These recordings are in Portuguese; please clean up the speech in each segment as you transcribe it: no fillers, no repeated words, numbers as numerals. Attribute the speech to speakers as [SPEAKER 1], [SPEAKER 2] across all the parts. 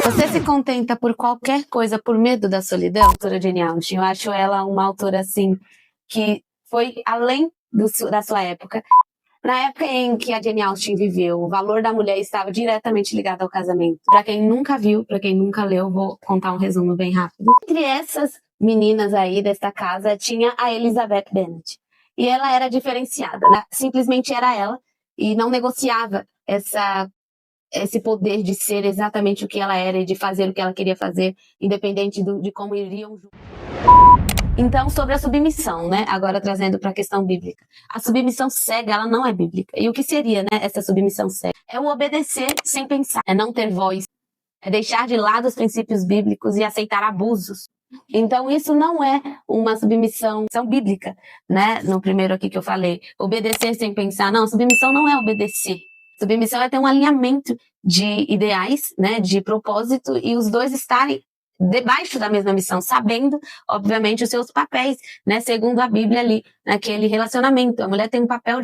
[SPEAKER 1] Você se contenta por qualquer coisa por medo da solidão? Autora Jane Austen, eu acho ela uma autora assim que foi além da sua época. Na época em que a Jane Austen viveu, o valor da mulher estava diretamente ligado ao casamento. Para quem nunca viu, para quem nunca leu, vou contar um resumo bem rápido. Entre essas meninas aí desta casa tinha a Elizabeth Bennet. E ela era diferenciada, né? Simplesmente era ela e não negociava esse poder de ser exatamente o que ela era e de fazer o que ela queria fazer, independente de como iriam juntos. Então, sobre a submissão, né? Agora trazendo para a questão bíblica. A submissão cega, ela não é bíblica. E o que seria, né, essa submissão cega? É o obedecer sem pensar, é não ter voz, é deixar de lado os princípios bíblicos e aceitar abusos. Então, isso não é uma submissão bíblica, né? No primeiro aqui que eu falei, obedecer sem pensar. Não, submissão não é obedecer. Submissão é ter um alinhamento de ideais, né, de propósito, e os dois estarem debaixo da mesma missão, sabendo, obviamente, os seus papéis, né, segundo a Bíblia ali, naquele relacionamento. A mulher tem um papel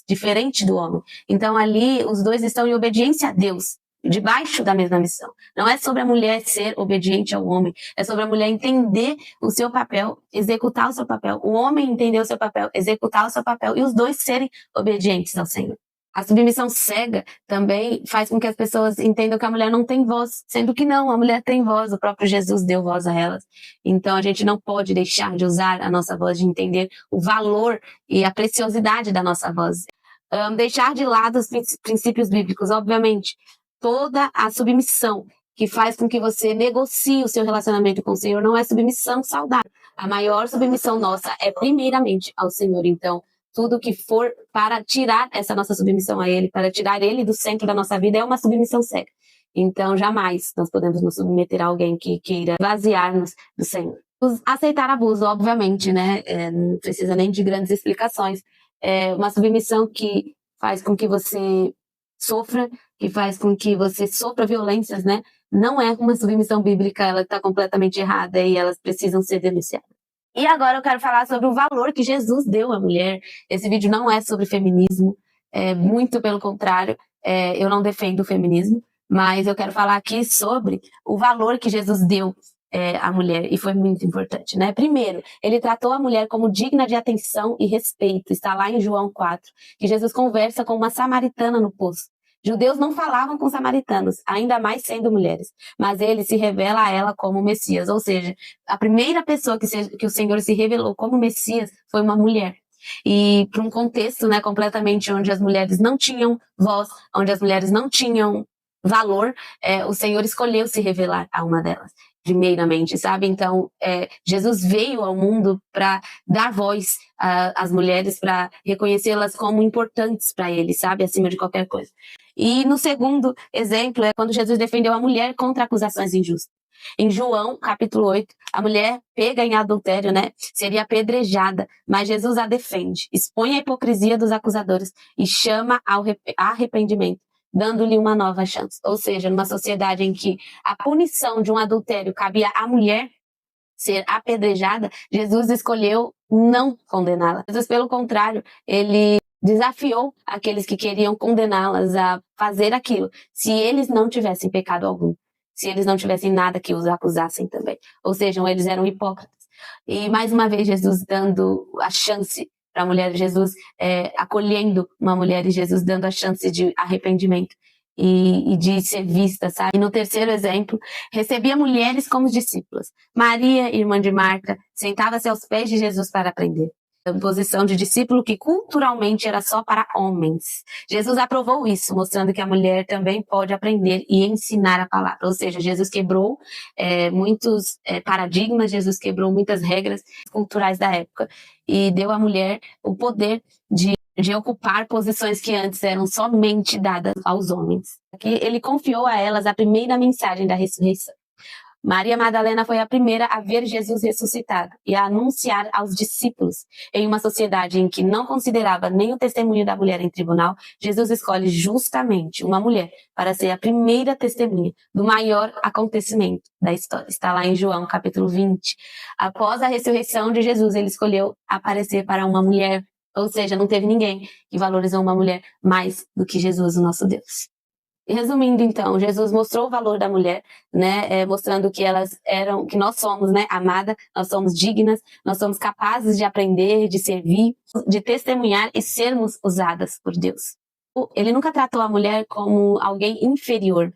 [SPEAKER 1] diferente do homem. Então, ali, os dois estão em obediência a Deus, debaixo da mesma missão. Não é sobre a mulher ser obediente ao homem, é sobre a mulher entender o seu papel, executar o seu papel, o homem entender o seu papel, executar o seu papel, e os dois serem obedientes ao Senhor. A submissão cega também faz com que as pessoas entendam que a mulher não tem voz, sendo que não, a mulher tem voz, o próprio Jesus deu voz a elas. Então a gente não pode deixar de usar a nossa voz, de entender o valor e a preciosidade da nossa voz. Deixar de lado os princípios bíblicos, obviamente, toda a submissão que faz com que você negocie o seu relacionamento com o Senhor não é submissão saudável. A maior submissão nossa é primeiramente ao Senhor. Então, tudo que for para tirar essa nossa submissão a Ele, para tirar Ele do centro da nossa vida, é uma submissão cega. Então, jamais nós podemos nos submeter a alguém que queira vaziar-nos do Senhor. Aceitar abuso, obviamente, né? Não precisa nem de grandes explicações. É uma submissão que faz com que você sofra, que faz com que você sofra violências, né? Não é uma submissão bíblica, ela está completamente errada e elas precisam ser denunciadas. E agora eu quero falar sobre o valor que Jesus deu à mulher. Esse vídeo não é sobre feminismo, muito pelo contrário, eu não defendo o feminismo, mas eu quero falar aqui sobre o valor que Jesus deu à mulher, e foi muito importante, né? Primeiro, ele tratou a mulher como digna de atenção e respeito. Está lá em João 4, que Jesus conversa com uma samaritana no poço. Judeus não falavam com samaritanos, ainda mais sendo mulheres, mas ele se revela a ela como Messias, ou seja, a primeira pessoa que o Senhor se revelou como Messias foi uma mulher. E para um contexto, né, completamente onde as mulheres não tinham voz, onde as mulheres não tinham valor, o Senhor escolheu se revelar a uma delas, primeiramente, sabe? Então, Jesus veio ao mundo para dar voz às mulheres, para reconhecê-las como importantes para Ele, sabe? Acima de qualquer coisa. E no segundo exemplo é quando Jesus defendeu a mulher contra acusações injustas. Em João, capítulo 8, a mulher pega em adultério, né? Seria apedrejada, mas Jesus a defende, expõe a hipocrisia dos acusadores e chama ao arrependimento, dando-lhe uma nova chance. Ou seja, numa sociedade em que a punição de um adultério cabia à mulher ser apedrejada, Jesus escolheu não condená-la. Jesus, pelo contrário, ele desafiou aqueles que queriam condená-las a fazer aquilo, se eles não tivessem pecado algum, se eles não tivessem nada que os acusassem também. Ou seja, eles eram hipócritas. E mais uma vez Jesus dando a chance para a mulher, Jesus acolhendo uma mulher e Jesus dando a chance de arrependimento e de ser vista, sabe? E no terceiro exemplo, recebia mulheres como discípulas. Maria, irmã de Marta, sentava-se aos pés de Jesus para aprender. Posição de discípulo que culturalmente era só para homens. Jesus aprovou isso, mostrando que a mulher também pode aprender e ensinar a palavra. Ou seja, Jesus quebrou muitos paradigmas, Jesus quebrou muitas regras culturais da época e deu à mulher o poder de ocupar posições que antes eram somente dadas aos homens. Aqui ele confiou a elas a primeira mensagem da ressurreição. Maria Madalena foi a primeira a ver Jesus ressuscitado e a anunciar aos discípulos. Em uma sociedade em que não considerava nem o testemunho da mulher em tribunal, Jesus escolhe justamente uma mulher para ser a primeira testemunha do maior acontecimento da história. Está lá em João, capítulo 20. Após a ressurreição de Jesus, ele escolheu aparecer para uma mulher, ou seja, não teve ninguém que valorizou uma mulher mais do que Jesus, o nosso Deus. Resumindo, então, Jesus mostrou o valor da mulher, né, mostrando que elas eram, que nós somos, né, amada, nós somos dignas, nós somos capazes de aprender, de servir, de testemunhar e sermos usadas por Deus. Ele nunca tratou a mulher como alguém inferior,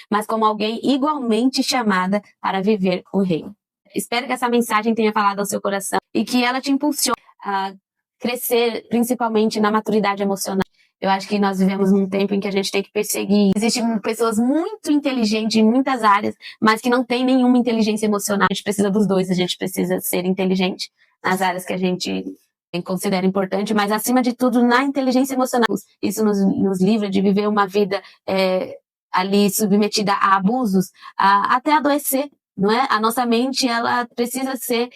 [SPEAKER 1] mas como alguém igualmente chamada para viver o reino. Espero que essa mensagem tenha falado ao seu coração e que ela te impulsione a crescer, principalmente na maturidade emocional. Eu acho que nós vivemos num tempo em que a gente tem que perseguir. Existem pessoas muito inteligentes em muitas áreas, mas que não têm nenhuma inteligência emocional. A gente precisa dos dois, a gente precisa ser inteligente nas áreas que a gente considera importante, mas acima de tudo na inteligência emocional. Isso nos livra de viver uma vida ali submetida a abusos, até adoecer, não é? A nossa mente, ela precisa ser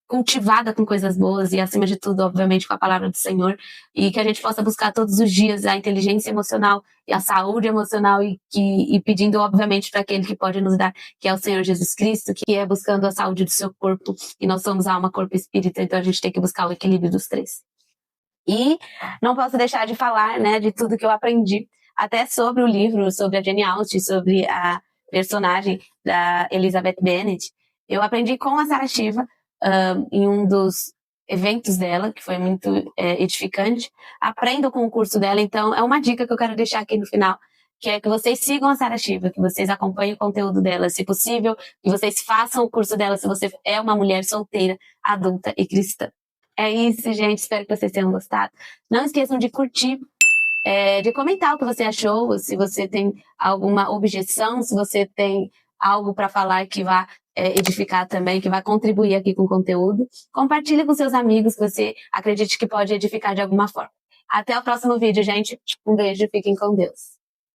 [SPEAKER 1] cultivada com coisas boas e, acima de tudo, obviamente, com a palavra do Senhor, e que a gente possa buscar todos os dias a inteligência emocional e a saúde emocional e pedindo, obviamente, para aquele que pode nos dar, que é o Senhor Jesus Cristo, que é buscando a saúde do seu corpo, e nós somos alma, corpo e espírito, então a gente tem que buscar o equilíbrio dos três. E não posso deixar de falar, né, de tudo que eu aprendi, até sobre o livro, sobre a Jane Austen, sobre a personagem da Elizabeth Bennet. Eu aprendi com a Sarah Shiva, em um dos eventos dela, que foi muito edificante. Aprendo com o curso dela, então é uma dica que eu quero deixar aqui no final, que é que vocês sigam a Sarah Shiva, que vocês acompanhem o conteúdo dela, se possível, que vocês façam o curso dela se você é uma mulher solteira, adulta e cristã. É isso, gente. Espero que vocês tenham gostado. Não esqueçam de curtir, de comentar o que você achou, se você tem alguma objeção, se você tem algo para falar que vá edificar também, que vai contribuir aqui com o conteúdo. Compartilhe com seus amigos que você acredite que pode edificar de alguma forma. Até o próximo vídeo, gente. Um beijo, fiquem com Deus.